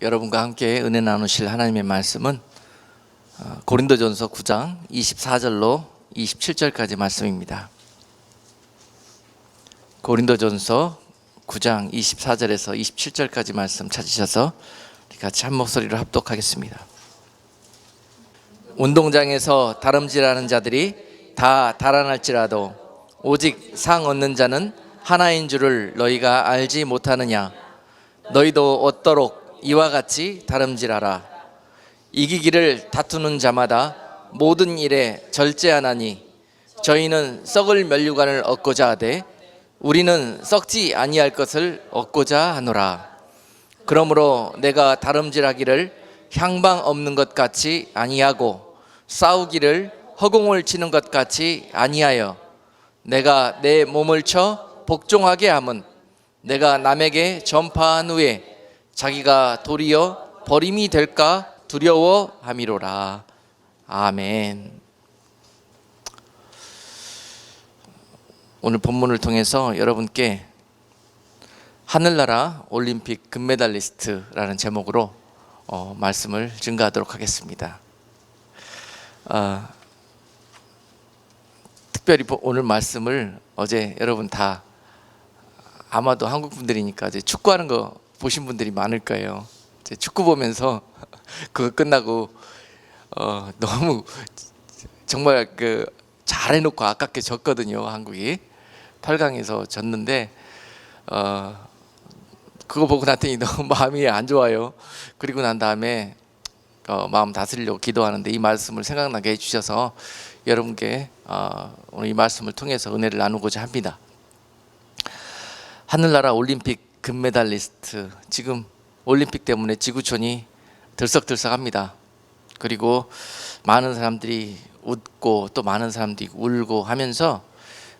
여러분과 함께 은혜 나누실 하나님의 말씀은 고린도전서 9장 24절로 27절까지 말씀입니다. 고린도전서 9장 24절에서 27절까지 말씀 찾으셔서 같이 한 목소리로 합독하겠습니다. 운동장에서 다름질하는 자들이 다 달아날지라도 오직 상 얻는 자는 하나인 줄을 너희가 알지 못하느냐. 너희도 얻도록 이와 같이 다름질하라. 이기기를 다투는 자마다 모든 일에 절제하나니 저희는 썩을 면류관을 얻고자 하되 우리는 썩지 아니할 것을 얻고자 하노라. 그러므로 내가 다름질하기를 향방 없는 것 같이 아니하고 싸우기를 허공을 치는 것 같이 아니하여 내가 내 몸을 쳐 복종하게 함은 내가 남에게 전파한 후에 자기가 도리어 버림이 될까 두려워함이로라. 아멘. 오늘 본문을 통해서 여러분께 하늘나라 올림픽 금메달리스트라는 제목으로 말씀을 증거하도록 하겠습니다. 특별히 오늘 말씀을 어제 여러분 다 아마도 한국 분들이니까 이제 축구하는 거 보신 분들이 많을 거예요. 이제 축구 보면서 그거 끝나고 너무 정말 잘해놓고 아깝게 졌거든요. 한국이 8강에서 졌는데 그거 보고 났더니 너무 마음이 안 좋아요. 그리고 난 다음에 마음 다스리려고 기도하는데 이 말씀을 생각나게 해주셔서 여러분께 오늘 이 말씀을 통해서 은혜를 나누고자 합니다. 하늘나라 올림픽 금메달리스트, 지금 올림픽 때문에 지구촌이 들썩들썩합니다. 그리고 많은 사람들이 웃고 또 많은 사람들이 울고 하면서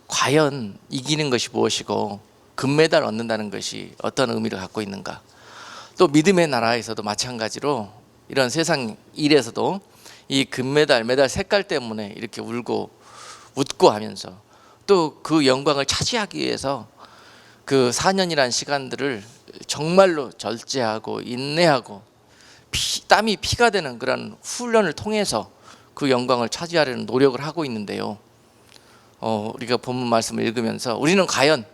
과연 이기는 것이 무엇이고 금메달 얻는다는 것이 어떤 의미를 갖고 있는가. 또 믿음의 나라에서도 마찬가지로 이런 세상 일에서도 이 금메달, 메달 색깔 때문에 이렇게 울고 웃고 하면서 또 그 영광을 차지하기 위해서 그 4년이라는 시간들을 정말로 절제하고 인내하고 땀이 피가 되는 그런 훈련을 통해서 그 영광을 차지하려는 노력을 하고 있는데요. 우리가 본문 말씀을 읽으면서 우리는 과연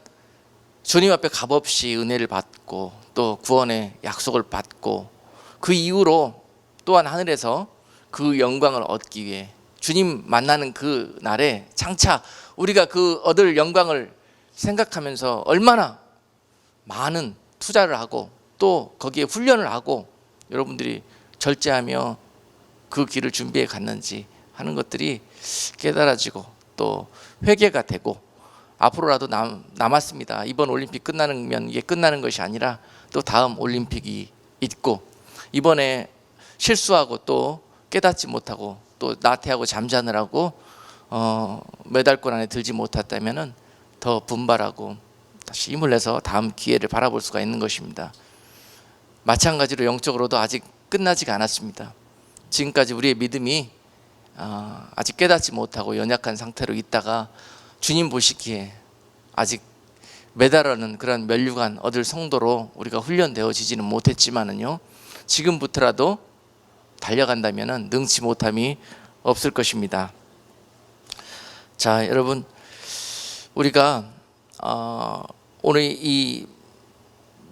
주님 앞에 값없이 은혜를 받고 또 구원의 약속을 받고 그 이후로 또한 하늘에서 그 영광을 얻기 위해 주님 만나는 그 날에 장차 우리가 그 얻을 영광을 생각하면서 얼마나 많은 투자를 하고 또 거기에 훈련을 하고 여러분들이 절제하며 그 길을 준비해 갔는지 하는 것들이 깨달아지고 또 회개가 되고 앞으로라도 남았습니다. 이번 올림픽 끝나면 이게 끝나는 것이 아니라 또 다음 올림픽이 있고 이번에 실수하고 또 깨닫지 못하고 또 나태하고 잠자느라고 메달권 안에 들지 못했다면은 더 분발하고 다시 힘을 내서 다음 기회를 바라볼 수가 있는 것입니다. 마찬가지로 영적으로도 아직 끝나지가 않았습니다. 지금까지 우리의 믿음이 아직 깨닫지 못하고 연약한 상태로 있다가 주님 보시기에 아직 메달하는 그런 면류관 얻을 성도로 우리가 훈련되어지지는 못했지만은요, 지금부터라도 달려간다면은 능치 못함이 없을 것입니다. 자, 여러분, 우리가 오늘 이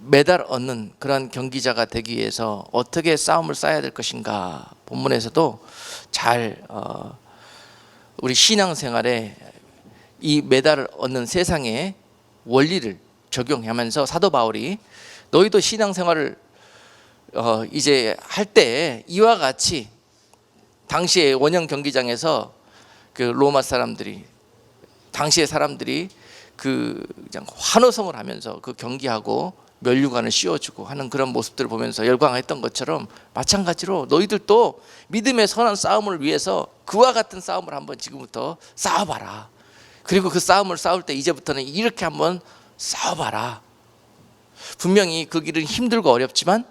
메달 얻는 그런 경기자가 되기 위해서 어떻게 싸움을 쌓아야 될 것인가, 본문에서도 잘 우리 신앙생활에 이 메달을 얻는 세상의 원리를 적용하면서 사도 바울이 너희도 신앙생활을 이제 할 때 이와 같이 당시에 원형 경기장에서 그 로마 사람들이 당시의 사람들이 그 그냥 환호성을 하면서 그 경기하고 면류관을 씌워주고 하는 그런 모습들을 보면서 열광했던 것처럼 마찬가지로 너희들도 믿음의 선한 싸움을 위해서 그와 같은 싸움을 한번 지금부터 싸워봐라. 그리고 그 싸움을 싸울 때 이제부터는 이렇게 한번 싸워봐라. 분명히 그 길은 힘들고 어렵지만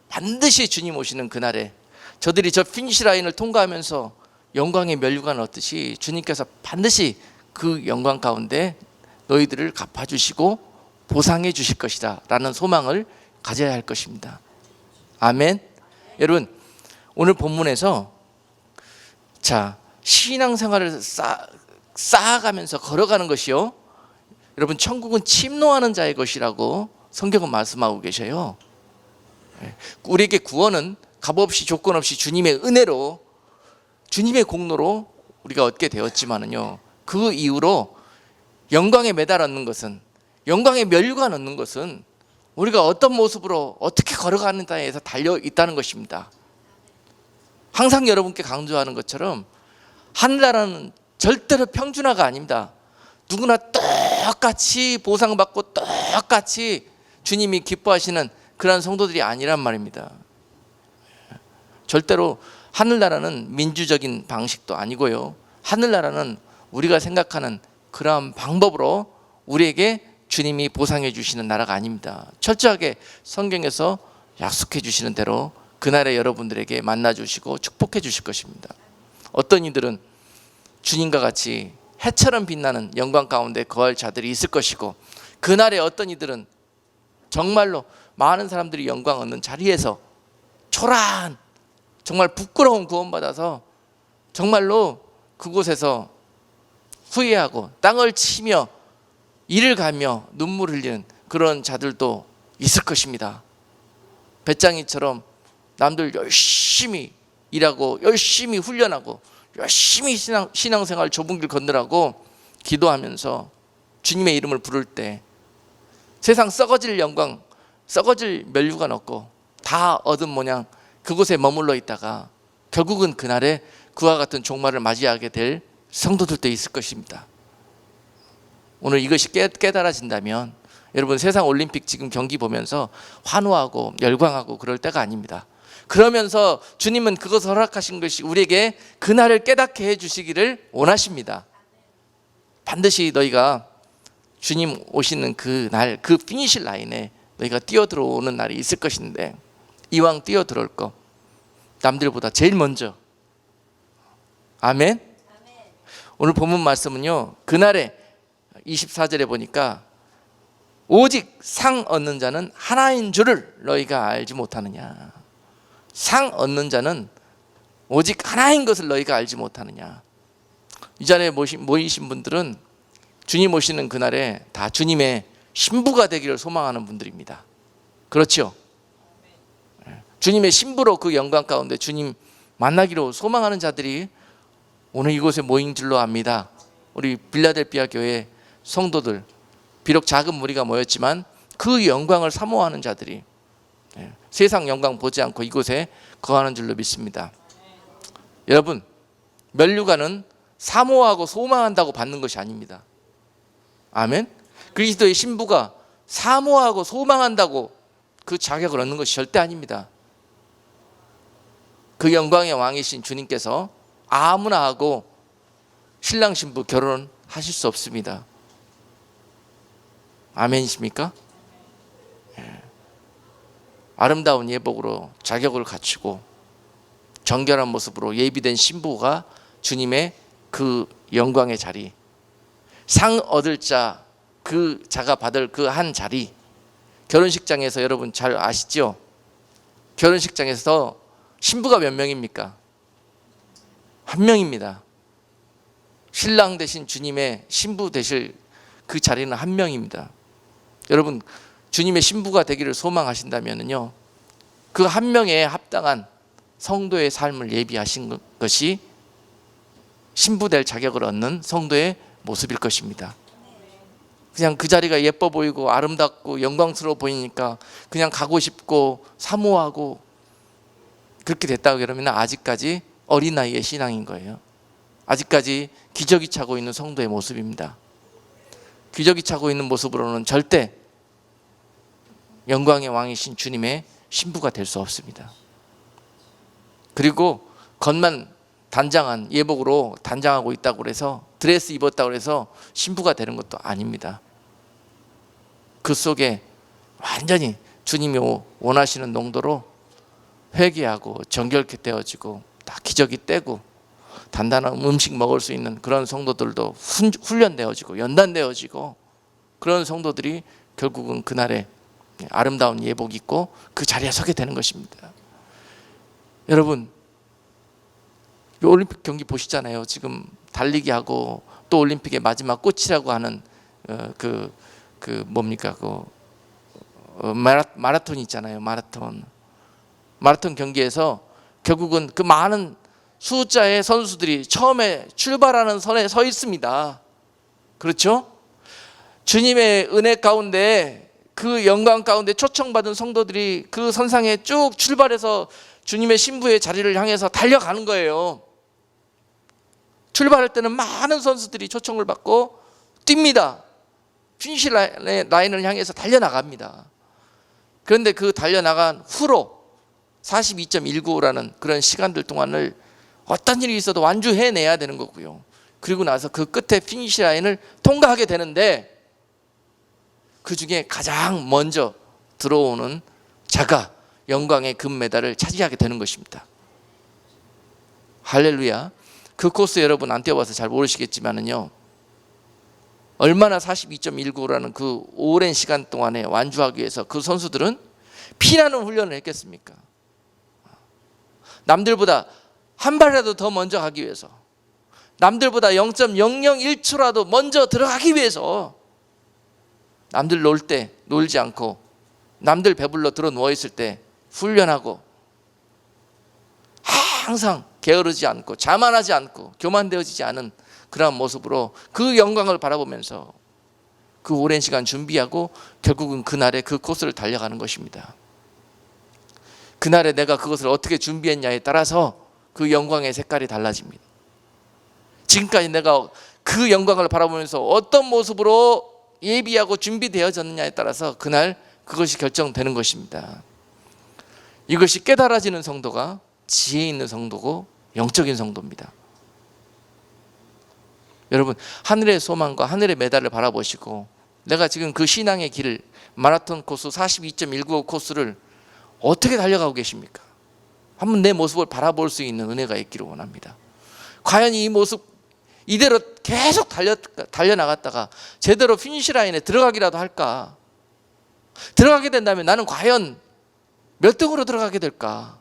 반드시 주님 오시는 그날에 저들이 저 피니시 라인을 통과하면서 영광의 면류관을 얻듯이 주님께서 반드시 그 영광 가운데 너희들을 갚아주시고 보상해 주실 것이다 라는 소망을 가져야 할 것입니다. 아멘. 여러분, 오늘 본문에서 자, 신앙생활을 쌓아가면서 걸어가는 것이요, 여러분, 천국은 침노하는 자의 것이라고 성경은 말씀하고 계셔요. 우리에게 구원은 값없이 조건 없이 주님의 은혜로, 주님의 공로로 우리가 얻게 되었지만은요, 그 이후로 영광에 매달았는 것은, 영광의 면류관 얻는 것은 우리가 어떤 모습으로 어떻게 걸어가는가에 서 달려 있다는 것입니다. 항상 여러분께 강조하는 것처럼 하늘나라는 절대로 평준화가 아닙니다. 누구나 똑같이 보상받고 똑같이 주님이 기뻐하시는 그런 성도들이 아니란 말입니다. 절대로 하늘나라는 민주적인 방식도 아니고요, 하늘나라는 우리가 생각하는 그런 방법으로 우리에게 주님이 보상해 주시는 나라가 아닙니다. 철저하게 성경에서 약속해 주시는 대로 그날에 여러분들에게 만나 주시고 축복해 주실 것입니다. 어떤 이들은 주님과 같이 해처럼 빛나는 영광 가운데 거할 자들이 있을 것이고, 그날에 어떤 이들은 정말로 많은 사람들이 영광 얻는 자리에서 초라한, 정말 부끄러운 구원받아서 정말로 그곳에서 후회하고 땅을 치며 이를 가며 눈물 흘리는 그런 자들도 있을 것입니다. 배짱이처럼 남들 열심히 일하고 열심히 훈련하고 열심히 신앙생활 좁은 길 걷느라고 기도하면서 주님의 이름을 부를 때 세상 썩어질 영광, 썩어질 면류관 얻고 다 얻은 모양 그곳에 머물러 있다가 결국은 그날에 그와 같은 종말을 맞이하게 될 성도들도 있을 것입니다. 오늘 이것이 깨달아진다면 여러분, 세상 올림픽 지금 경기 보면서 환호하고 열광하고 그럴 때가 아닙니다. 그러면서 주님은 그것을 허락하신 것이 우리에게 그날을 깨닫게 해주시기를 원하십니다. 반드시 너희가 주님 오시는 그 날, 그 피니시 라인에 너희가 뛰어들어오는 날이 있을 것인데, 이왕 뛰어들어올 거 남들보다 제일 먼저. 아멘. 오늘 본문 말씀은요, 그날에 24절에 보니까 오직 상 얻는 자는 하나인 줄을 너희가 알지 못하느냐. 상 얻는 자는 오직 하나인 것을 너희가 알지 못하느냐. 이 자리에 모이신 분들은 주님 오시는 그날에 다 주님의 신부가 되기를 소망하는 분들입니다. 그렇죠? 주님의 신부로 그 영광 가운데 주님 만나기로 소망하는 자들이 오늘 이곳에 모인 줄로 압니다. 우리 빌라델피아 교회 성도들, 비록 작은 무리가 모였지만 그 영광을 사모하는 자들이 세상 영광 보지 않고 이곳에 거하는 줄로 믿습니다. 여러분, 면류관은 사모하고 소망한다고 받는 것이 아닙니다. 아멘. 그리스도의 신부가 사모하고 소망한다고 그 자격을 얻는 것이 절대 아닙니다. 그 영광의 왕이신 주님께서 아무나 하고 신랑 신부 결혼하실 수 없습니다. 아멘이십니까? 아름다운 예복으로 자격을 갖추고 정결한 모습으로 예비된 신부가 주님의 그 영광의 자리, 상 얻을 자, 그 자가 받을 그 한 자리, 결혼식장에서 여러분 잘 아시죠? 결혼식장에서 신부가 몇 명입니까? 한 명입니다. 신랑 대신 주님의 신부 되실 그 자리는 한 명입니다. 여러분, 주님의 신부가 되기를 소망하신다면요, 그 한 명에 합당한 성도의 삶을 예비하신 것이 신부 될 자격을 얻는 성도의 모습일 것입니다. 그냥 그 자리가 예뻐 보이고 아름답고 영광스러워 보이니까 그냥 가고 싶고 사모하고 그렇게 됐다고 그러면 아직까지 어린 나이의 신앙인 거예요. 아직까지 기저귀 차고 있는 성도의 모습입니다. 기저귀 차고 있는 모습으로는 절대 영광의 왕이신 주님의 신부가 될 수 없습니다. 그리고 겉만 단장한 예복으로 단장하고 있다고 해서, 드레스 입었다고 해서 신부가 되는 것도 아닙니다. 그 속에 완전히 주님이 원하시는 농도로 회개하고 정결케 되어지고 다 기저귀 떼고 단단한 음식 먹을 수 있는 그런 성도들도 훈련되어지고 연단되어지고, 그런 성도들이 결국은 그날에 아름다운 예복 입고 그 자리에 서게 되는 것입니다. 여러분, 올림픽 경기 보시잖아요. 지금 달리기 하고 또 올림픽의 마지막 꽃이라고 하는 마라톤 있잖아요. 마라톤 경기에서 결국은 그 많은 숫자의 선수들이 처음에 출발하는 선에 서 있습니다. 그렇죠? 주님의 은혜 가운데, 그 영광 가운데 초청받은 성도들이 그 선상에 쭉 출발해서 주님의 신부의 자리를 향해서 달려가는 거예요. 출발할 때는 많은 선수들이 초청을 받고 뜁니다. 피니시 라인을 향해서 달려나갑니다. 그런데 그 달려나간 후로 42.195라는 그런 시간들 동안을 어떤 일이 있어도 완주해내야 되는 거고요. 그리고 나서 그 끝에 피니시 라인을 통과하게 되는데, 그 중에 가장 먼저 들어오는 자가 영광의 금메달을 차지하게 되는 것입니다. 할렐루야. 그 코스 여러분 안 뛰어봐서 잘 모르시겠지만은요, 얼마나 42.195라는 그 오랜 시간 동안에 완주하기 위해서 그 선수들은 피나는 훈련을 했겠습니까? 남들보다 한 발이라도 더 먼저 가기 위해서, 남들보다 0.001초라도 먼저 들어가기 위해서, 남들 놀 때 놀지 않고 남들 배불러 들어 누워있을 때 훈련하고, 항상 게으르지 않고 자만하지 않고 교만되어지지 않은 그러한 모습으로 그 영광을 바라보면서 그 오랜 시간 준비하고 결국은 그날의 그 코스를 달려가는 것입니다. 그날에 내가 그것을 어떻게 준비했냐에 따라서 그 영광의 색깔이 달라집니다. 지금까지 내가 그 영광을 바라보면서 어떤 모습으로 예비하고 준비되어졌느냐에 따라서 그날 그것이 결정되는 것입니다. 이것이 깨달아지는 성도가 지혜 있는 성도고 영적인 성도입니다. 여러분, 하늘의 소망과 하늘의 메달을 바라보시고, 내가 지금 그 신앙의 길을, 마라톤 코스 42.195 코스를 어떻게 달려가고 계십니까? 한번 내 모습을 바라볼 수 있는 은혜가 있기를 원합니다. 과연 이 모습 이대로 계속 달려나갔다가 제대로 피니시 라인에 들어가기라도 할까? 들어가게 된다면 나는 과연 몇 등으로 들어가게 될까?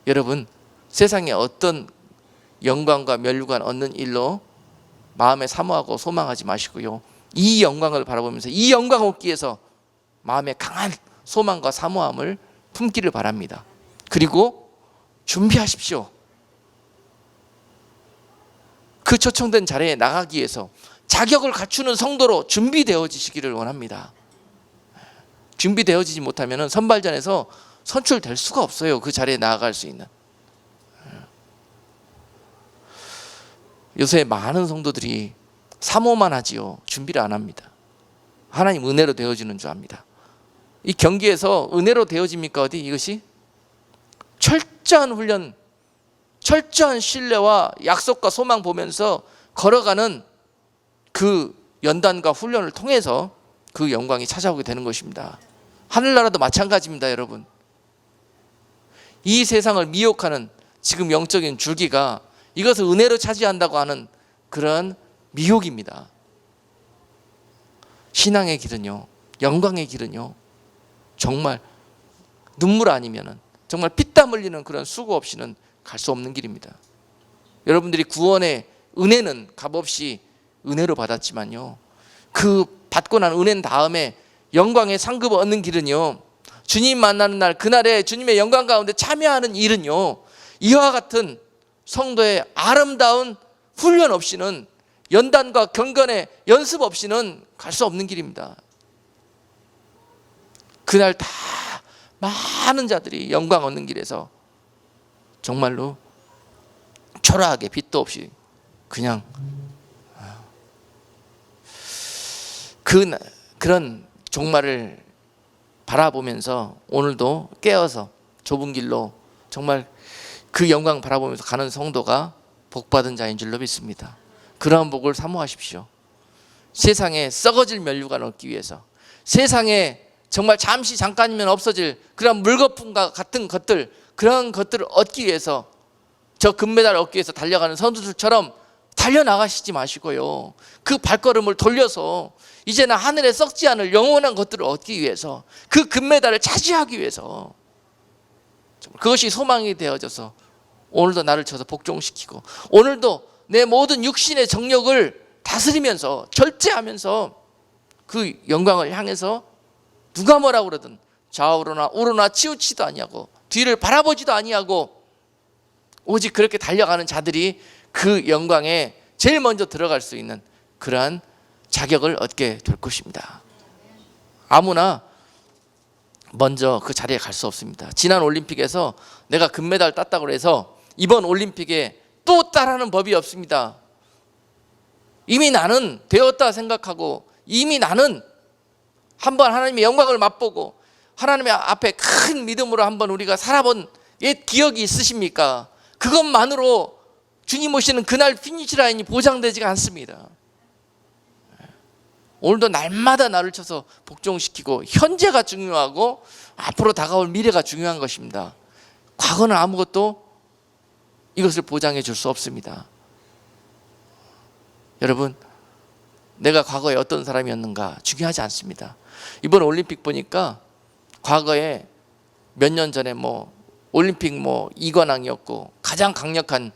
여러분, 세상에 어떤 영광과 면류관 얻는 일로 마음에 사모하고 소망하지 마시고요, 이 영광을 바라보면서 이 영광 얻기 위해서 마음에 강한 소망과 사모함을 품기를 바랍니다. 그리고 준비하십시오. 그 초청된 자리에 나가기 위해서 자격을 갖추는 성도로 준비되어지시기를 원합니다. 준비되어지지 못하면 선발전에서 선출될 수가 없어요. 그 자리에 나아갈 수 있는. 요새 많은 성도들이 사모만 하지요, 준비를 안 합니다. 하나님 은혜로 되어지는 줄 압니다. 이 경기에서 은혜로 되어집니까? 어디 이것이? 철저한 훈련, 철저한 신뢰와 약속과 소망 보면서 걸어가는 그 연단과 훈련을 통해서 그 영광이 찾아오게 되는 것입니다. 하늘나라도 마찬가지입니다. 여러분, 이 세상을 미혹하는 지금 영적인 줄기가 이것을 은혜로 차지한다고 하는 그런 미혹입니다. 신앙의 길은요, 영광의 길은요, 정말 눈물 아니면은, 정말 피땀 흘리는 그런 수고 없이는 갈 수 없는 길입니다. 여러분들이 구원의 은혜는 값없이 은혜로 받았지만요, 그 받고 난 은혜 다음에 영광의 상급을 얻는 길은요, 주님 만나는 날, 그날에 주님의 영광 가운데 참여하는 일은요, 이와 같은 성도의 아름다운 훈련 없이는, 연단과 경건의 연습 없이는 갈 수 없는 길입니다. 그날 다 많은 자들이 영광 얻는 길에서 정말로 초라하게 빛도 없이 그냥 그런 종말을 바라보면서 오늘도 깨어서 좁은 길로 정말 그 영광 바라보면서 가는 성도가 복받은 자인 줄로 믿습니다. 그러한 복을 사모하십시오. 세상에 썩어질 면류관 얻기 위해서, 세상에 정말 잠깐이면 없어질 그런 물거품과 같은 것들, 그런 것들을 얻기 위해서, 저 금메달을 얻기 위해서 달려가는 선수들처럼 달려나가시지 마시고요. 그 발걸음을 돌려서 이제는 하늘에 썩지 않을 영원한 것들을 얻기 위해서, 그 금메달을 차지하기 위해서, 그것이 소망이 되어져서 오늘도 나를 쳐서 복종시키고, 오늘도 내 모든 육신의 정력을 다스리면서 절제하면서 그 영광을 향해서 누가 뭐라 그러든 좌우로나 우로나 치우치도 아니하고 뒤를 바라보지도 아니하고 오직 그렇게 달려가는 자들이 그 영광에 제일 먼저 들어갈 수 있는 그러한 자격을 얻게 될 것입니다. 아무나 먼저 그 자리에 갈 수 없습니다. 지난 올림픽에서 내가 금메달 땄다고 해서 이번 올림픽에 또 따라하는 법이 없습니다. 이미 나는 되었다 생각하고, 이미 나는 한번 하나님의 영광을 맛보고 하나님의 앞에 큰 믿음으로 한번 우리가 살아본 옛 기억이 있으십니까? 그것만으로 주님 오시는 그날 피니시 라인이 보장되지가 않습니다. 오늘도 날마다 나를 쳐서 복종시키고, 현재가 중요하고 앞으로 다가올 미래가 중요한 것입니다. 과거는 아무것도 이것을 보장해 줄 수 없습니다. 여러분, 내가 과거에 어떤 사람이었는가 중요하지 않습니다. 이번 올림픽 보니까 과거에 몇 년 전에 올림픽 2관왕이었고 가장 강력한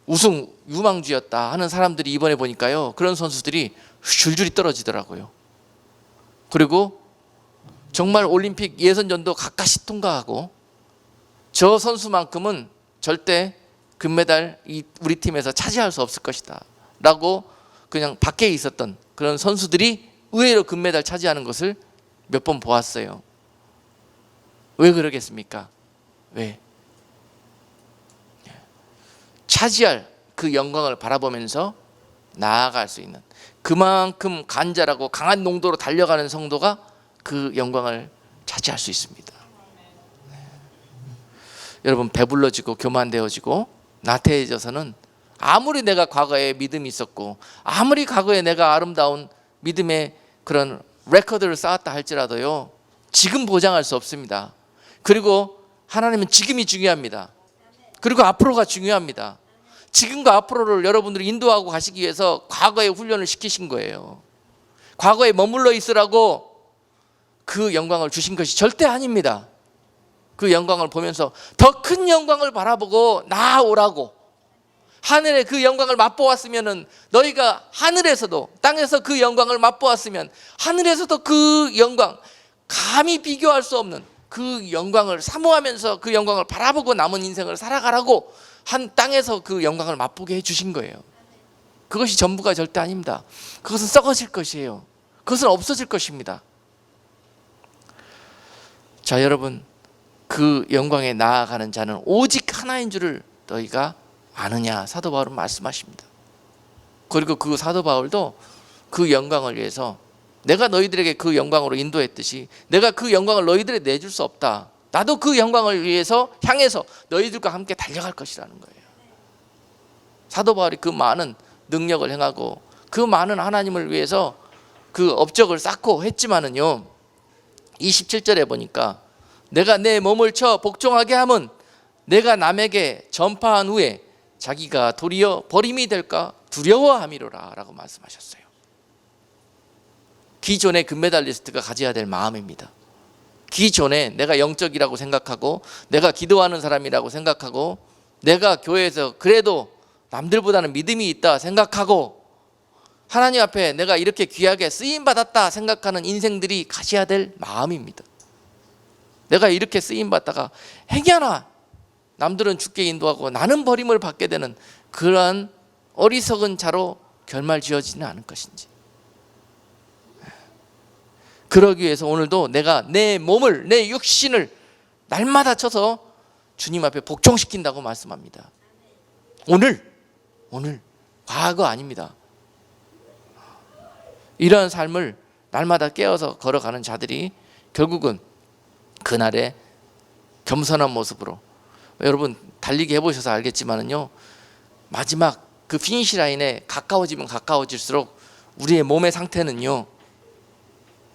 우승 유망주였다 하는 사람들이 이번에 보니까요, 그런 선수들이 줄줄이 떨어지더라고요. 그리고 정말 올림픽 예선전도 가까이 통과하고, 저 선수만큼은 절대 금메달 우리 팀에서 차지할 수 없을 것이다 라고 그냥 밖에 있었던 그런 선수들이 의외로 금메달 차지하는 것을 몇 번 보았어요. 왜 그러겠습니까? 왜? 차지할 그 영광을 바라보면서 나아갈 수 있는, 그만큼 간절하고 강한 농도로 달려가는 성도가 그 영광을 차지할 수 있습니다. 여러분, 배불러지고 교만되어지고 나태해져서는 아무리 내가 과거에 믿음이 있었고 아무리 과거에 내가 아름다운 믿음의 그런 레코드를 쌓았다 할지라도요, 지금 보장할 수 없습니다. 그리고 하나님은 지금이 중요합니다. 그리고 앞으로가 중요합니다. 지금과 앞으로를 여러분들이 인도하고 가시기 위해서 과거에 훈련을 시키신 거예요. 과거에 머물러 있으라고 그 영광을 주신 것이 절대 아닙니다. 그 영광을 보면서 더 큰 영광을 바라보고 나아오라고. 하늘의 그 영광을 맛보았으면, 너희가 하늘에서도, 땅에서 그 영광을 맛보았으면 하늘에서도 그 영광, 감히 비교할 수 없는 그 영광을 사모하면서 그 영광을 바라보고 남은 인생을 살아가라고 한 땅에서 그 영광을 맛보게 해주신 거예요. 그것이 전부가 절대 아닙니다. 그것은 썩어질 것이에요. 그것은 없어질 것입니다. 자, 여러분, 그 영광에 나아가는 자는 오직 하나인 줄을 너희가 아느냐, 사도 바울은 말씀하십니다. 그리고 그 사도 바울도 그 영광을 위해서, 내가 너희들에게 그 영광으로 인도했듯이 내가 그 영광을 너희들에 내줄 수 없다, 나도 그 영광을 위해서 향해서 너희들과 함께 달려갈 것이라는 거예요. 사도 바울이 그 많은 능력을 행하고 그 많은 하나님을 위해서 그 업적을 쌓고 했지만은요, 27절에 보니까 내가 내 몸을 쳐 복종하게 함은 내가 남에게 전파한 후에 자기가 도리어 버림이 될까 두려워함이로라 라고 말씀하셨어요. 기존의 금메달리스트가 가져야 될 마음입니다. 기존에 내가 영적이라고 생각하고 내가 기도하는 사람이라고 생각하고 내가 교회에서 그래도 남들보다는 믿음이 있다 생각하고 하나님 앞에 내가 이렇게 귀하게 쓰임받았다 생각하는 인생들이 가져야 될 마음입니다. 내가 이렇게 쓰임받다가 행여나 남들은 죽게 인도하고 나는 버림을 받게 되는 그러한 어리석은 자로 결말지어지는 않을 것인지, 그러기 위해서 오늘도 내가 내 몸을, 내 육신을 날마다 쳐서 주님 앞에 복종시킨다고 말씀합니다. 오늘 과거 아닙니다. 이러한 삶을 날마다 깨어서 걸어가는 자들이 결국은 그날의 겸손한 모습으로, 여러분 달리기 해보셔서 알겠지만은요, 마지막 그 피니시 라인에 가까워지면 가까워질수록 우리의 몸의 상태는요,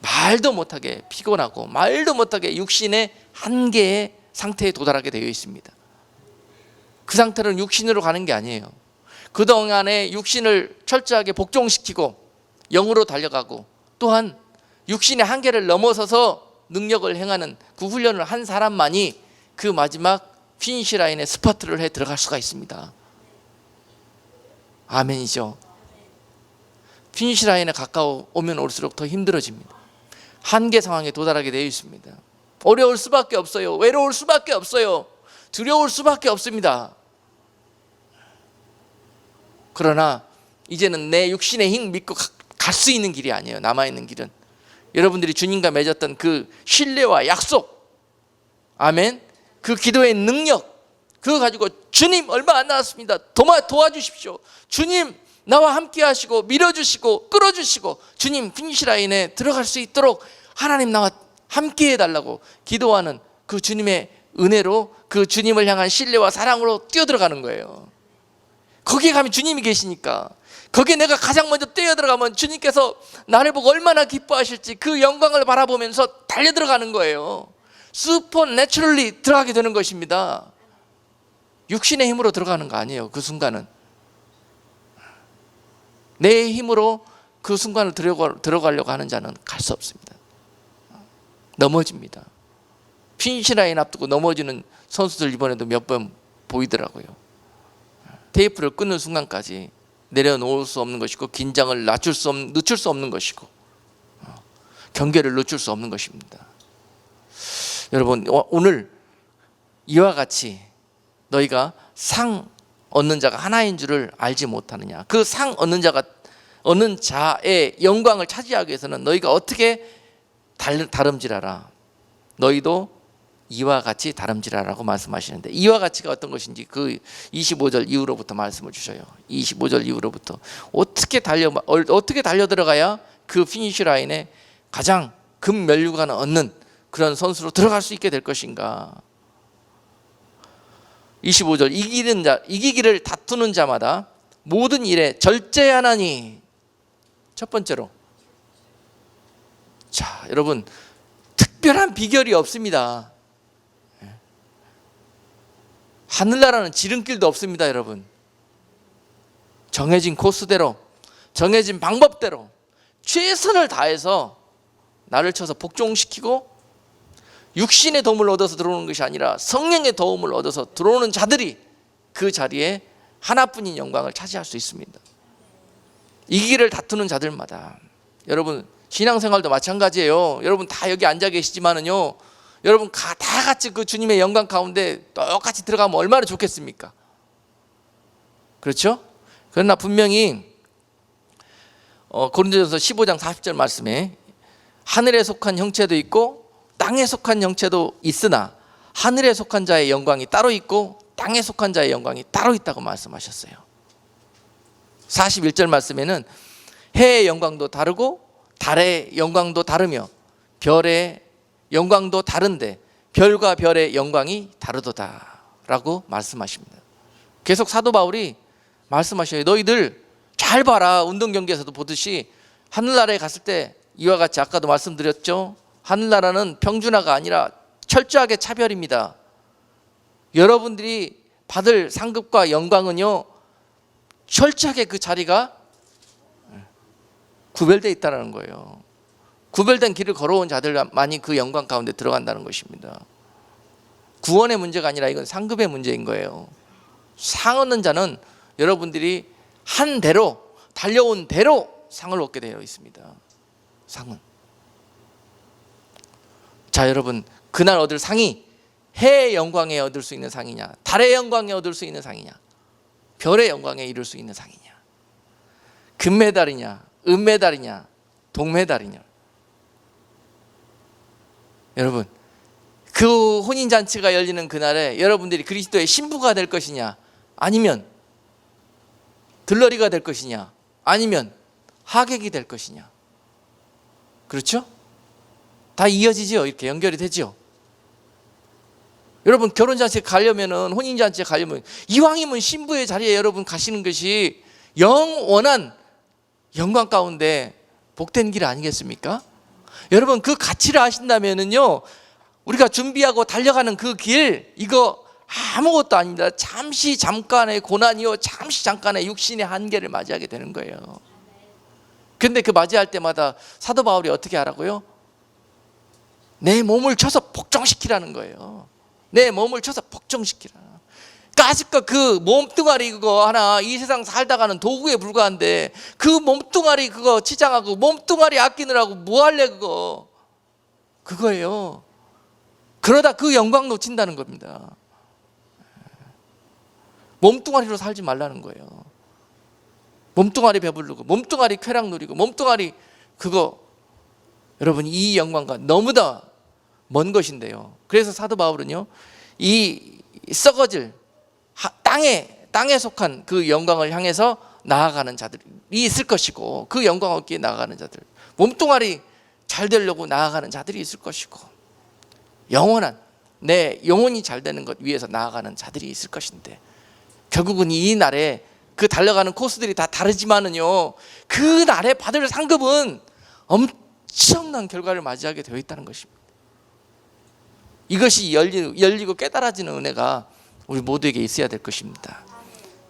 말도 못하게 피곤하고 말도 못하게 육신의 한계의 상태에 도달하게 되어 있습니다. 그 상태는 육신으로 가는 게 아니에요. 그동안의 육신을 철저하게 복종시키고 영으로 달려가고, 또한 육신의 한계를 넘어서서 능력을 행하는 그 훈련을 한 사람만이 그 마지막 피니시 라인에 스퍼트를 해 들어갈 수가 있습니다. 아멘이죠. 피니시 라인에 가까워오면 올수록 더 힘들어집니다. 한계 상황에 도달하게 되어 있습니다. 어려울 수밖에 없어요. 외로울 수밖에 없어요. 두려울 수밖에 없습니다. 그러나 이제는 내 육신의 힘 믿고 갈 수 있는 길이 아니에요. 남아있는 길은 여러분들이 주님과 맺었던 그 신뢰와 약속, 아멘, 그 기도의 능력, 그거 가지고 주님 얼마 안 남았습니다, 도와주십시오, 주님 나와 함께 하시고 밀어주시고 끌어주시고 주님 피니시 라인에 들어갈 수 있도록 하나님 나와 함께 해달라고 기도하는 그 주님의 은혜로, 그 주님을 향한 신뢰와 사랑으로 뛰어들어가는 거예요. 거기에 가면 주님이 계시니까, 거기에 내가 가장 먼저 뛰어들어가면 주님께서 나를 보고 얼마나 기뻐하실지 그 영광을 바라보면서 달려들어가는 거예요. 슈퍼내추럴리 들어가게 되는 것입니다. 육신의 힘으로 들어가는 거 아니에요. 그 순간은 내 힘으로 그 순간을 들어가려고 하는 자는 갈 수 없습니다. 넘어집니다. 피니시 라인 앞두고 넘어지는 선수들 이번에도 몇 번 보이더라고요. 테이프를 끊는 순간까지 내려놓을 수 없는 것이고, 긴장을 늦출 수 없는 것이고, 경계를 늦출 수 없는 것입니다. 여러분, 오늘 이와 같이 너희가 상 얻는 자가 하나인 줄을 알지 못하느냐. 그 상 얻는 자의 영광을 차지하기 위해서는 너희가 어떻게 다름질하라. 너희도 이와 같이 다름질하라고 말씀하시는데, 이와 같이가 어떤 것인지 그 25절 이후로부터 말씀을 주셔요. 25절 이후로부터 어떻게 달려 들어가야 그 피니시 라인에 가장 금면류관을 얻는 그런 선수로 들어갈 수 있게 될 것인가. 25절 이기기를 다투는 자마다 모든 일에 절제하나니. 첫 번째로, 자 여러분, 특별한 비결이 없습니다. 하늘나라는 지름길도 없습니다. 여러분, 정해진 코스대로, 정해진 방법대로 최선을 다해서 나를 쳐서 복종시키고, 육신의 도움을 얻어서 들어오는 것이 아니라 성령의 도움을 얻어서 들어오는 자들이 그 자리에 하나뿐인 영광을 차지할 수 있습니다. 이 길을 다투는 자들마다, 여러분 신앙생활도 마찬가지예요. 여러분 다 여기 앉아 계시지만은요, 여러분 다 같이 그 주님의 영광 가운데 똑같이 들어가면 얼마나 좋겠습니까? 그렇죠? 그러나 분명히 고린도전서 15장 40절 말씀에 하늘에 속한 형체도 있고 땅에 속한 형체도 있으나 하늘에 속한 자의 영광이 따로 있고 땅에 속한 자의 영광이 따로 있다고 말씀하셨어요. 41절 말씀에는 해의 영광도 다르고 달의 영광도 다르며 별의 영광도 다른데 별과 별의 영광이 다르도다 라고 말씀하십니다. 계속 사도 바울이 말씀하셔요. 너희들 잘 봐라. 운동 경기에서도 보듯이 하늘나라에 갔을 때 이와 같이, 아까도 말씀드렸죠, 하늘나라는 평준화가 아니라 철저하게 차별입니다. 여러분들이 받을 상급과 영광은요, 철저하게 그 자리가 구별되어 있다는 거예요. 구별된 길을 걸어온 자들만이 그 영광 가운데 들어간다는 것입니다. 구원의 문제가 아니라 이건 상급의 문제인 거예요. 상 얻는 자는 여러분들이 한 대로, 달려온 대로 상을 얻게 되어 있습니다. 상은. 자 여러분, 그날 얻을 상이 해의 영광에 얻을 수 있는 상이냐, 달의 영광에 얻을 수 있는 상이냐, 별의 영광에 이룰 수 있는 상이냐, 금메달이냐 은메달이냐 동메달이냐. 여러분, 그 혼인잔치가 열리는 그날에 여러분들이 그리스도의 신부가 될 것이냐, 아니면 들러리가 될 것이냐, 아니면 하객이 될 것이냐. 그렇죠? 다 이어지죠. 이렇게 연결이 되죠. 여러분, 결혼잔치에 가려면은, 혼인잔치에 가려면 이왕이면 신부의 자리에 여러분 가시는 것이 영원한 영광 가운데 복된 길 아니겠습니까? 여러분, 그 가치를 아신다면은요, 우리가 준비하고 달려가는 그 길, 이거 아무것도 아닙니다. 잠시 잠깐의 고난이요, 잠시 잠깐의 육신의 한계를 맞이하게 되는 거예요. 근데 그 맞이할 때마다 사도 바울이 어떻게 하라고요? 내 몸을 쳐서 복종시키라는 거예요. 내 몸을 쳐서 복종시키라. 아직까 그 몸뚱아리 그거 하나 이 세상 살다가는 도구에 불과한데 그 몸뚱아리 그거 치장하고 몸뚱아리 아끼느라고 뭐 할래 그거예요. 그러다 그 영광 놓친다는 겁니다. 몸뚱아리로 살지 말라는 거예요. 몸뚱아리 배부르고 몸뚱아리 쾌락 누리고 몸뚱아리 그거, 여러분 이 영광과 너무나 먼 것인데요. 그래서 사도 바울은요, 이 썩어질 땅에 속한 그 영광을 향해서 나아가는 자들이 있을 것이고, 그 영광 얻기에 나아가는 자들, 몸뚱아리 잘 되려고 나아가는 자들이 있을 것이고, 영원한 내 영혼이 잘 되는 것 위해서 나아가는 자들이 있을 것인데, 결국은 이 날에 그 달려가는 코스들이 다 다르지만은요, 그 날에 받을 상급은 엄청난 결과를 맞이하게 되어 있다는 것입니다. 이것이 열리고 깨달아지는 은혜가 우리 모두에게 있어야 될 것입니다.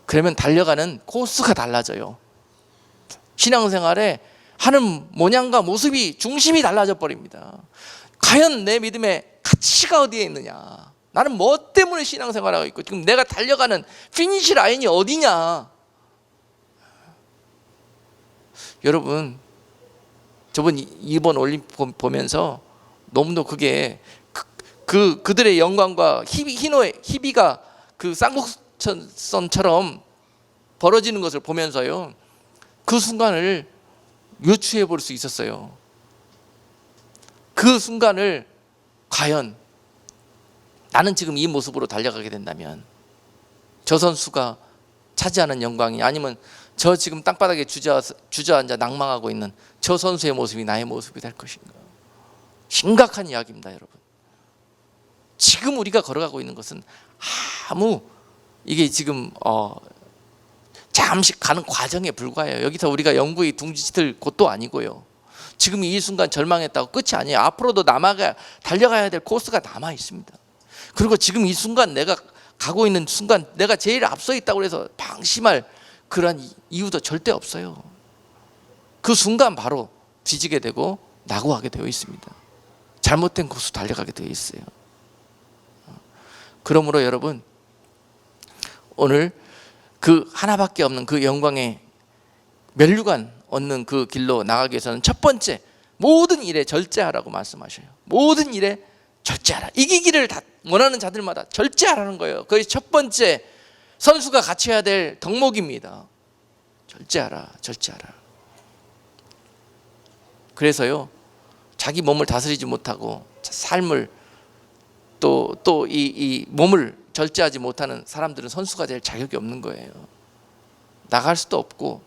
그러면 달려가는 코스가 달라져요. 신앙생활에 하는 모양과 모습이, 중심이 달라져 버립니다. 과연 내 믿음의 가치가 어디에 있느냐, 나는 뭐 때문에 신앙생활하고 있고 지금 내가 달려가는 피니시 라인이 어디냐. 여러분, 저번 이번 올림픽 보면서 너무도 그게 그들의 영광과 희비가 그 쌍곡선처럼 벌어지는 것을 보면서요, 그 순간을 유추해 볼 수 있었어요. 그 순간을 과연 나는 지금 이 모습으로 달려가게 된다면 저 선수가 차지하는 영광이, 아니면 저 지금 땅바닥에 주저앉아 낭망하고 있는 저 선수의 모습이 나의 모습이 될 것인가. 심각한 이야기입니다, 여러분. 지금 우리가 걸어가고 있는 것은 이게 지금 잠시 가는 과정에 불과해요. 여기서 우리가 영구히 둥지칠 곳도 아니고요. 지금 이 순간 절망했다고 끝이 아니에요. 앞으로도 달려가야 될 코스가 남아 있습니다. 그리고 지금 이 순간 내가 가고 있는 순간 내가 제일 앞서 있다고 해서 방심할 그런 이유도 절대 없어요. 그 순간 바로 뒤지게 되고 낙오하게 되어 있습니다. 잘못된 코스 달려가게 되어 있어요. 그러므로 여러분, 오늘 그 하나밖에 없는 그 영광의 면류관 얻는 그 길로 나가기 위해서는 첫 번째, 모든 일에 절제하라고 말씀하셔요. 모든 일에 절제하라. 이기기를 다 원하는 자들마다 절제하라는 거예요. 그것이 첫 번째 선수가 갖춰야 될 덕목입니다. 절제하라. 그래서요, 자기 몸을 다스리지 못하고 삶을 또 이 몸을 절제하지 못하는 사람들은 선수가 될 자격이 없는 거예요. 나갈 수도 없고.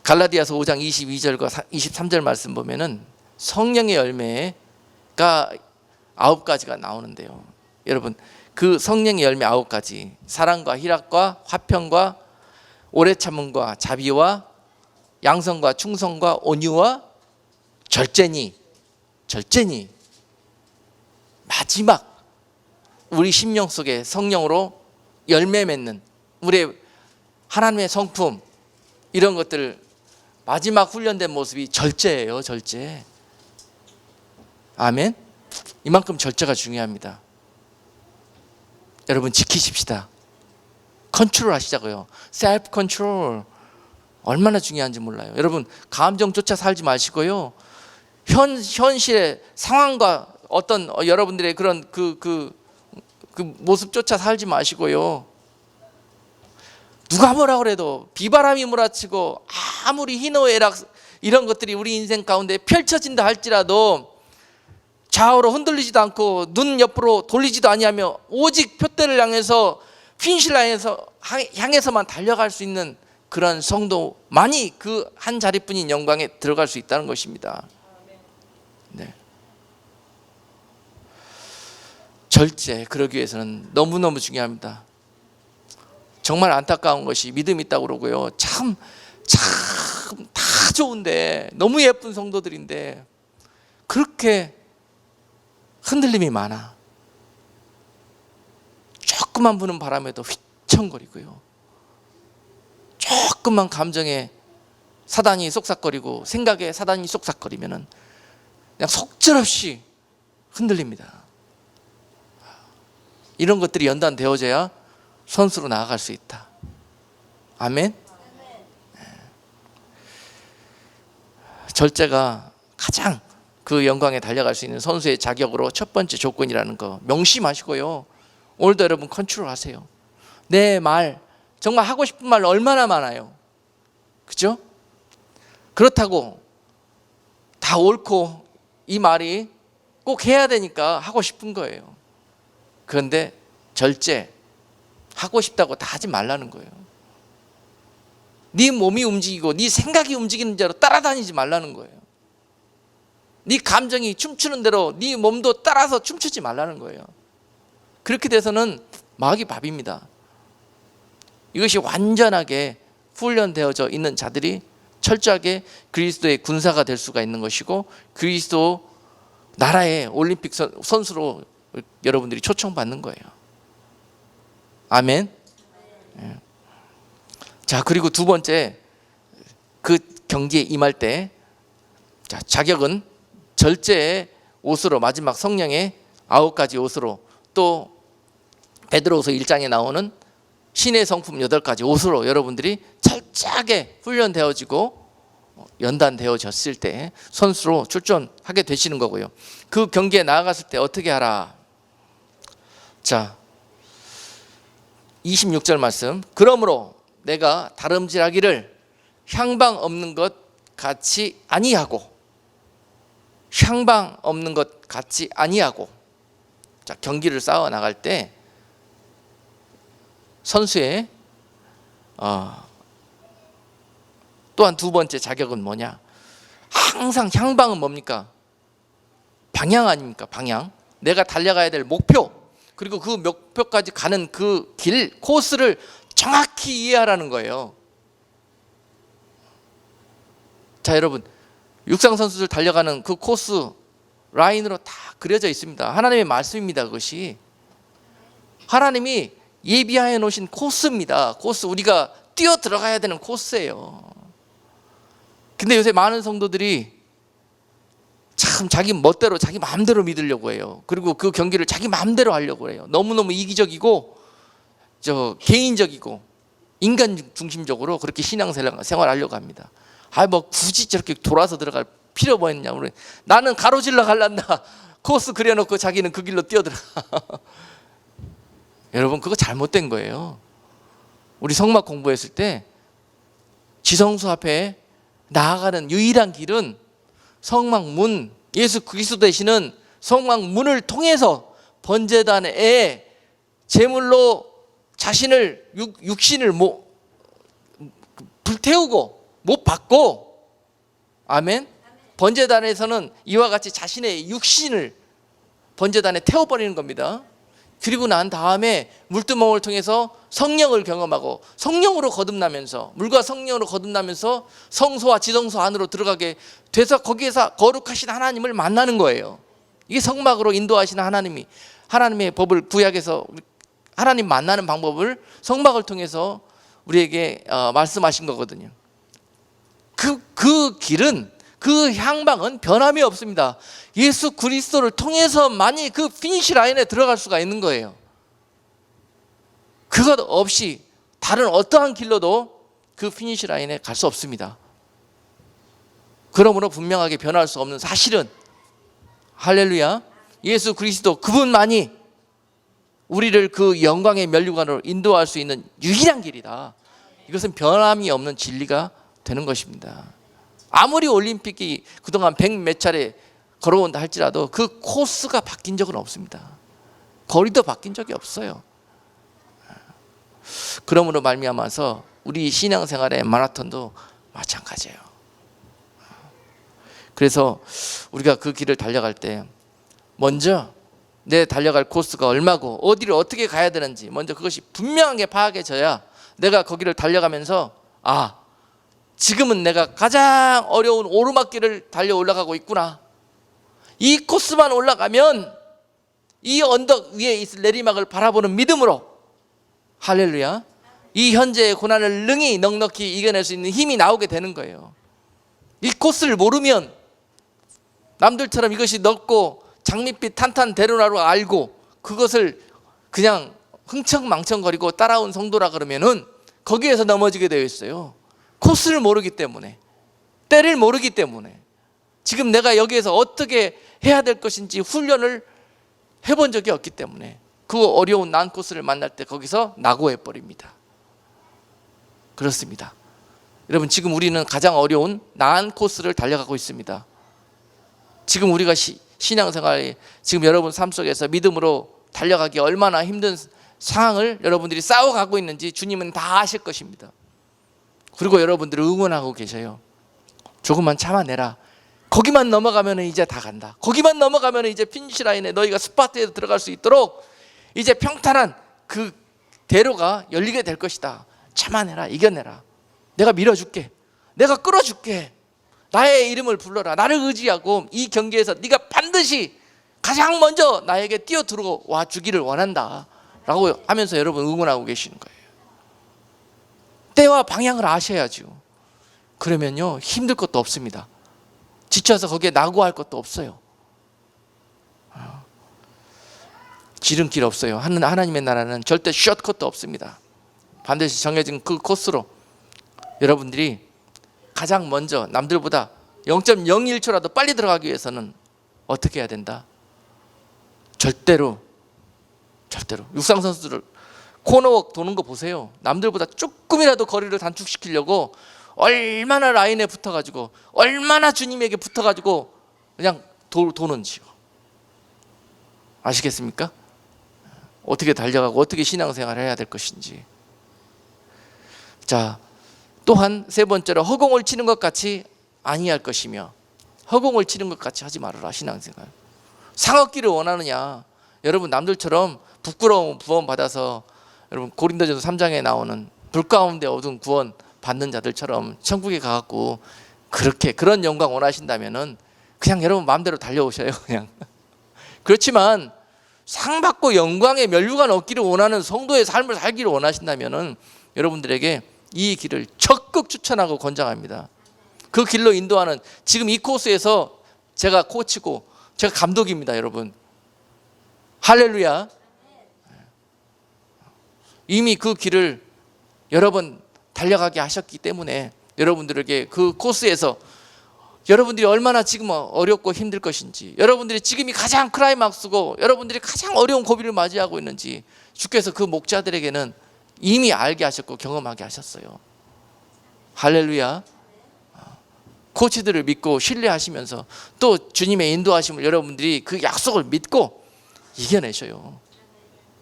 갈라디아서 5장 22절과 23절 말씀 보면은 성령의 열매가 9가지가 나오는데요. 여러분, 그 성령의 열매 9가지, 사랑과 희락과 화평과 오래 참음과 자비와 양성과 충성과 온유와 절제니 마지막 우리 심령 속에 성령으로 열매 맺는 우리의 하나님의 성품, 이런 것들 마지막 훈련된 모습이 절제예요. 절제. 아멘. 이만큼 절제가 중요합니다. 여러분, 지키십시다. 컨트롤 하시자고요. 셀프 컨트롤 얼마나 중요한지 몰라요. 여러분, 감정 쫓아 살지 마시고요, 현실의 상황과 어떤 여러분들의 그런 그 모습 쫓아 살지 마시고요, 누가 뭐라 그래도 비바람이 몰아치고 아무리 희노애락 이런 것들이 우리 인생 가운데 펼쳐진다 할지라도 좌우로 흔들리지도 않고 눈 옆으로 돌리지도 아니하며 오직 표대를 향해서 핀실 향해서만 달려갈 수 있는 그런 성도만이 그 한 자리뿐인 영광에 들어갈 수 있다는 것입니다. 네. 절제, 그러기 위해서는 너무너무 중요합니다. 정말 안타까운 것이 믿음 있다고 그러고요, 참 다 좋은데 너무 예쁜 성도들인데 그렇게 흔들림이 많아. 조금만 부는 바람에도 휘청거리고요. 조금만 감정에 사단이 쏙삭거리고 생각에 사단이 쏙삭거리면은 그냥 속절없이 흔들립니다. 이런 것들이 연단되어져야 선수로 나아갈 수 있다. 아멘. 절제가 가장 그 영광에 달려갈 수 있는 선수의 자격으로 첫 번째 조건이라는 거 명심하시고요. 오늘도 여러분 컨트롤하세요. 내 말, 정말 하고 싶은 말 얼마나 많아요. 그죠? 그렇다고 다 옳고 이 말이 꼭 해야 되니까 하고 싶은 거예요. 그런데 절제, 하고 싶다고 다 하지 말라는 거예요. 네 몸이 움직이고 네 생각이 움직이는 대로 따라다니지 말라는 거예요. 네 감정이 춤추는 대로 네 몸도 따라서 춤추지 말라는 거예요. 그렇게 돼서는 마귀 밥입니다. 이것이 완전하게 훈련되어져 있는 자들이 철저하게 그리스도의 군사가 될 수가 있는 것이고 그리스도 나라의 올림픽 선수로 여러분들이 초청받는 거예요. 아멘. 자, 그리고 두 번째, 그 경기에 임할 때 자격은 절제의 옷으로, 마지막 성령의 9가지 옷으로, 또 베드로후서 1장에 나오는 신의 성품 8가지 옷으로 여러분들이 철저하게 훈련되어지고 연단되어졌을 때 선수로 출전하게 되시는 거고요. 그 경기에 나아갔을 때 어떻게 하라? 자, 26절 말씀. 그러므로 내가 다름질하기를 향방 없는 것 같이 아니하고, 향방 없는 것 같이 아니하고. 자, 경기를 싸워 나갈 때 선수의 또한 두 번째 자격은 뭐냐? 항상 향방은 뭡니까? 방향 아닙니까? 방향. 내가 달려가야 될 목표, 그리고 그 목표까지 가는 그 길, 코스를 정확히 이해하라는 거예요. 자, 여러분, 육상 선수들 달려가는 그 코스 라인으로 다 그려져 있습니다. 하나님의 말씀입니다. 그것이 하나님이 예비하여 놓으신 코스입니다. 코스, 우리가 뛰어 들어가야 되는 코스예요. 근데 요새 많은 성도들이 참 자기 멋대로, 자기 마음대로 믿으려고 해요. 그리고 그 경기를 자기 마음대로 하려고 해요. 너무너무 이기적이고 개인적이고 인간 중심적으로 그렇게 신앙생활 하려고 합니다. 뭐 굳이 저렇게 돌아서 들어갈 필요 뭐 있냐. 나는 가로질러 갈란다. 코스 그려놓고 자기는 그 길로 뛰어들어. 여러분, 그거 잘못된 거예요. 우리 성막 공부했을 때 지성소 앞에 나아가는 유일한 길은 성막문, 예수 그리스도 되시는 성막문을 통해서 번제단에 제물로 자신을 육신을 불태우고 못 받고, 아멘. 번제단에서는 이와 같이 자신의 육신을 번제단에 태워버리는 겁니다. 그리고 난 다음에 물두멍을 통해서 성령을 경험하고 성령으로 거듭나면서, 물과 성령으로 거듭나면서 성소와 지성소 안으로 들어가게 돼서 거기에서 거룩하신 하나님을 만나는 거예요. 이게 성막으로 인도하시는 하나님이, 하나님의 법을 구약에서 하나님 만나는 방법을 성막을 통해서 우리에게 말씀하신 거거든요. 그 길은, 그 향방은 변함이 없습니다. 예수 그리스도를 통해서만이 그 피니시 라인에 들어갈 수가 있는 거예요. 그것 없이 다른 어떠한 길로도 그 피니시 라인에 갈 수 없습니다. 그러므로 분명하게 변할 수 없는 사실은, 할렐루야, 예수 그리스도 그분만이 우리를 그 영광의 면류관으로 인도할 수 있는 유일한 길이다. 이것은 변함이 없는 진리가 되는 것입니다. 아무리 올림픽이 그동안 100몇 차례 걸어온다 할지라도 그 코스가 바뀐 적은 없습니다. 거리도 바뀐 적이 없어요. 그러므로 말미암아서 우리 신앙생활의 마라톤도 마찬가지예요. 그래서 우리가 그 길을 달려갈 때 먼저 내 달려갈 코스가 얼마고 어디를 어떻게 가야 되는지 먼저 그것이 분명하게 파악해져야 내가 거기를 달려가면서, 지금은 내가 가장 어려운 오르막길을 달려 올라가고 있구나. 이 코스만 올라가면 이 언덕 위에 있을 내리막을 바라보는 믿음으로, 할렐루야, 이 현재의 고난을 능히 넉넉히 이겨낼 수 있는 힘이 나오게 되는 거예요. 이 코스를 모르면 남들처럼 이것이 넓고 장밋빛 탄탄대로라고 알고 그것을 그냥 흥청망청거리고 따라온 성도라 그러면은 거기에서 넘어지게 되어 있어요. 코스를 모르기 때문에, 때를 모르기 때문에, 지금 내가 여기에서 어떻게 해야 될 것인지 훈련을 해본 적이 없기 때문에 그 어려운 난 코스를 만날 때 거기서 낙오해 버립니다. 그렇습니다. 여러분, 지금 우리는 가장 어려운 난 코스를 달려가고 있습니다. 지금 우리가 신앙생활이 지금 여러분 삶 속에서 믿음으로 달려가기 얼마나 힘든 상황을 여러분들이 싸워가고 있는지 주님은 다 아실 것입니다. 그리고 여러분들을 응원하고 계셔요. 조금만 참아내라. 거기만 넘어가면 이제 다 간다. 거기만 넘어가면 이제 피니시 라인에 너희가 스파트에 들어갈 수 있도록 이제 평탄한 그 대로가 열리게 될 것이다. 참아내라. 이겨내라. 내가 밀어줄게. 내가 끌어줄게. 나의 이름을 불러라. 나를 의지하고 이 경기에서 네가 반드시 가장 먼저 나에게 뛰어들어와 주기를 원한다 라고 하면서 여러분 응원하고 계시는 거예요. 때와 방향을 아셔야죠. 그러면요 힘들 것도 없습니다. 지쳐서 거기에 낙오할 것도 없어요. 지름길 없어요. 하나님의 나라는 절대 숏컷도 없습니다. 반드시 정해진 그 코스로 여러분들이 가장 먼저 남들보다 0.01초라도 빨리 들어가기 위해서는 어떻게 해야 된다? 절대로 육상 선수들 코너웍 도는 거 보세요. 남들보다 조금이라도 거리를 단축시키려고 얼마나 라인에 붙어가지고 얼마나 주님에게 붙어가지고 그냥 도는지요. 아시겠습니까? 어떻게 달려가고 어떻게 신앙생활을 해야 될 것인지. 자, 또한 세 번째로 허공을 치는 것 같이 아니할 것이며, 허공을 치는 것 같이 하지 말아라. 신앙생활 상업기를 원하느냐? 여러분 남들처럼 부끄러움 구원 받아서 여러분 고린도전서 3장에 나오는 불 가운데 어두운 구원 받는 자들처럼 천국에 가갖고 그런 영광 원하신다면은 그냥 여러분 마음대로 달려오셔요. 그냥. 그렇지만 상 받고 영광의 면류관 얻기를 원하는 성도의 삶을 살기를 원하신다면은 여러분들에게 이 길을 적극 추천하고 권장합니다. 그 길로 인도하는, 지금 이 코스에서 제가 코치고 제가 감독입니다. 여러분 할렐루야. 이미 그 길을 여러 번 달려가게 하셨기 때문에 여러분들에게 그 코스에서 여러분들이 얼마나 지금 어렵고 힘들 것인지, 여러분들이 지금이 가장 클라이막스고 여러분들이 가장 어려운 고비를 맞이하고 있는지 주께서 그 목자들에게는 이미 알게 하셨고 경험하게 하셨어요. 할렐루야. 코치들을 믿고 신뢰하시면서 또 주님의 인도하심을 여러분들이 그 약속을 믿고 이겨내셔요.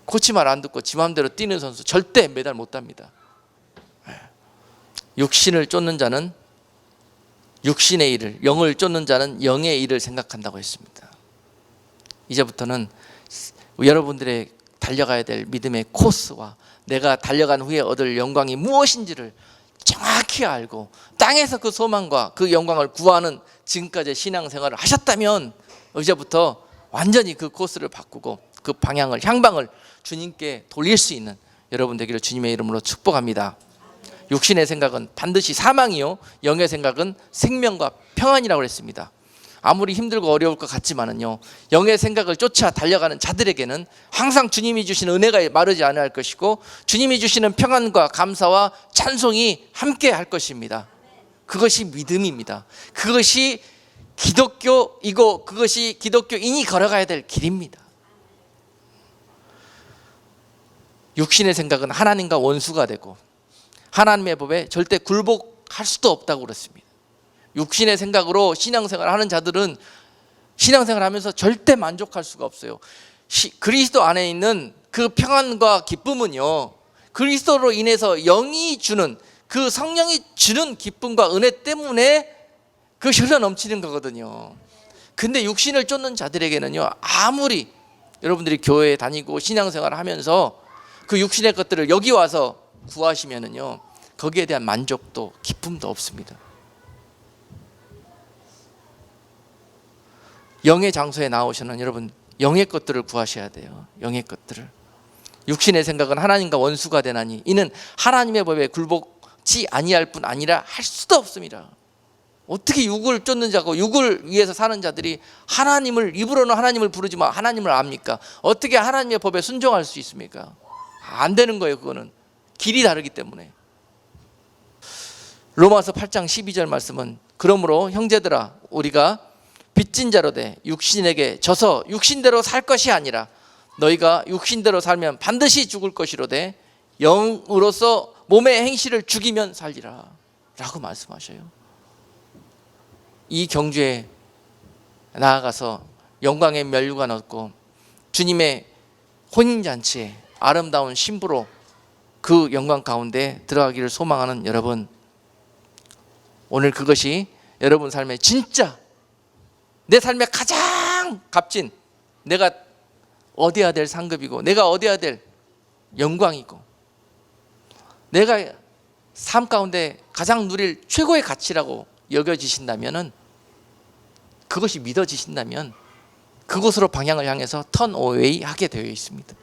코치 말 안 듣고 지 마음대로 뛰는 선수 절대 메달 못 땁니다. 육신을 쫓는 자는 육신의 일을, 영을 쫓는 자는 영의 일을 생각한다고 했습니다. 이제부터는 여러분들의 달려가야 될 믿음의 코스와 내가 달려간 후에 얻을 영광이 무엇인지를 정확히 알고 땅에서 그 소망과 그 영광을 구하는 지금까지의 신앙생활을 하셨다면 이제부터 완전히 그 코스를 바꾸고 그 방향을, 향방을 주님께 돌릴 수 있는 여러분 되기를 주님의 이름으로 축복합니다. 육신의 생각은 반드시 사망이요, 영의 생각은 생명과 평안이라고 했습니다. 아무리 힘들고 어려울 것 같지만은요, 영의 생각을 쫓아 달려가는 자들에게는 항상 주님이 주시는 은혜가 마르지 않을 것이고 주님이 주시는 평안과 감사와 찬송이 함께 할 것입니다. 그것이 믿음입니다. 그것이 기독교이고 그것이 기독교인이 걸어가야 될 길입니다. 육신의 생각은 하나님과 원수가 되고 하나님의 법에 절대 굴복할 수도 없다고 그랬습니다. 육신의 생각으로 신앙생활을 하는 자들은 신앙생활을 하면서 절대 만족할 수가 없어요. 그리스도 안에 있는 그 평안과 기쁨은요, 그리스도로 인해서 영이 주는, 그 성령이 주는 기쁨과 은혜 때문에 그 흘러 넘치는 거거든요. 근데 육신을 쫓는 자들에게는요, 아무리 여러분들이 교회에 다니고 신앙생활을 하면서 그 육신의 것들을 여기 와서 구하시면은요, 거기에 대한 만족도 기쁨도 없습니다. 영의 장소에 나오시는 여러분, 영의 것들을 구하셔야 돼요. 영의 것들을. 육신의 생각은 하나님과 원수가 되나니 이는 하나님의 법에 굴복지 아니할 뿐 아니라 할 수도 없습니다. 어떻게 육을 쫓는 자고 육을 위해서 사는 자들이 하나님을, 입으로는 하나님을 부르지만 하나님을 압니까? 어떻게 하나님의 법에 순종할 수 있습니까? 안 되는 거예요. 그거는 길이 다르기 때문에. 로마서 8장 12절 말씀은 그러므로 형제들아 우리가 빚진 자로 돼 육신에게 져서 육신대로 살 것이 아니라 너희가 육신대로 살면 반드시 죽을 것이로되 영으로서 몸의 행실을 죽이면 살리라 라고 말씀하셔요. 이 경주에 나아가서 영광의 면류관 얻고 주님의 혼인잔치에 아름다운 신부로 그 영광 가운데 들어가기를 소망하는 여러분, 오늘 그것이 여러분 삶의 진짜 내 삶의 가장 값진, 내가 얻어야 될 상급이고 내가 얻어야 될 영광이고 내가 삶 가운데 가장 누릴 최고의 가치라고 여겨지신다면, 그것이 믿어지신다면 그곳으로 방향을 향해서 턴어웨이 하게 되어 있습니다.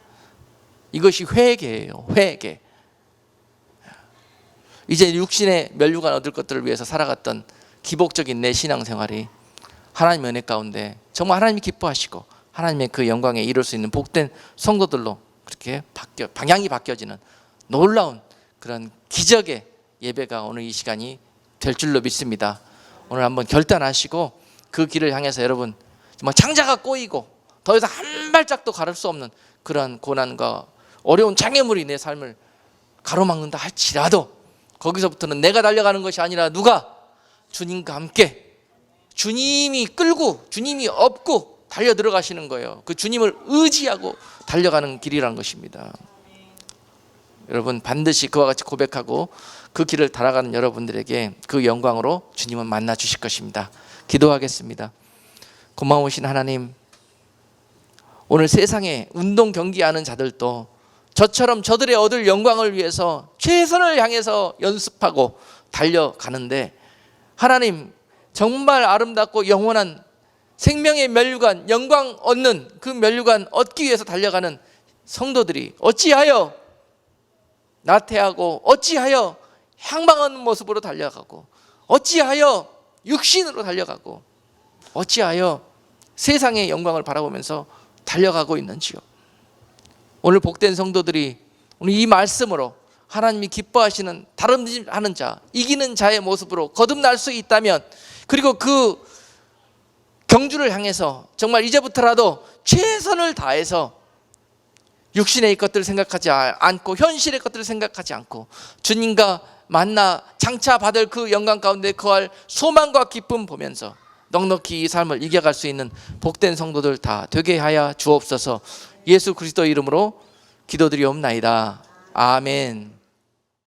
이것이 회개예요. 회개. 이제 육신의 면류관 얻을 것들을 위해서 살아갔던 기복적인 내 신앙생활이 하나님의 은혜 가운데 정말 하나님이 기뻐하시고 하나님의 그 영광에 이룰 수 있는 복된 성도들로 그렇게 방향이 바뀌어지는 놀라운 그런 기적의 예배가 오늘 이 시간이 될 줄로 믿습니다. 오늘 한번 결단하시고 그 길을 향해서 여러분 정말 창자가 꼬이고 더 이상 한 발짝도 가를 수 없는 그런 고난과 어려운 장애물이 내 삶을 가로막는다 할지라도 거기서부터는 내가 달려가는 것이 아니라 누가? 주님과 함께 주님이 끌고 주님이 업고 달려 들어가시는 거예요. 그 주님을 의지하고 달려가는 길이라는 것입니다. 여러분 반드시 그와 같이 고백하고 그 길을 달아가는 여러분들에게 그 영광으로 주님은 만나 주실 것입니다. 기도하겠습니다. 고마우신 하나님, 오늘 세상에 운동 경기하는 자들도 저처럼 저들의 얻을 영광을 위해서 최선을 향해서 연습하고 달려가는데, 하나님 정말 아름답고 영원한 생명의 면류관, 영광 얻는 그 면류관 얻기 위해서 달려가는 성도들이 어찌하여 나태하고 어찌하여 향방하는 모습으로 달려가고 어찌하여 육신으로 달려가고 어찌하여 세상의 영광을 바라보면서 달려가고 있는지요. 오늘 복된 성도들이 오늘 이 말씀으로 하나님이 기뻐하시는 다름질하는 자, 이기는 자의 모습으로 거듭날 수 있다면, 그리고 그 경주를 향해서 정말 이제부터라도 최선을 다해서 육신의 것들을 생각하지 않고 현실의 것들을 생각하지 않고 주님과 만나 장차 받을 그 영광 가운데 거할 소망과 기쁨 보면서 넉넉히 이 삶을 이겨갈 수 있는 복된 성도들 다 되게 하여 주옵소서. 예수 그리스도 이름으로 기도드리옵나이다. 아멘.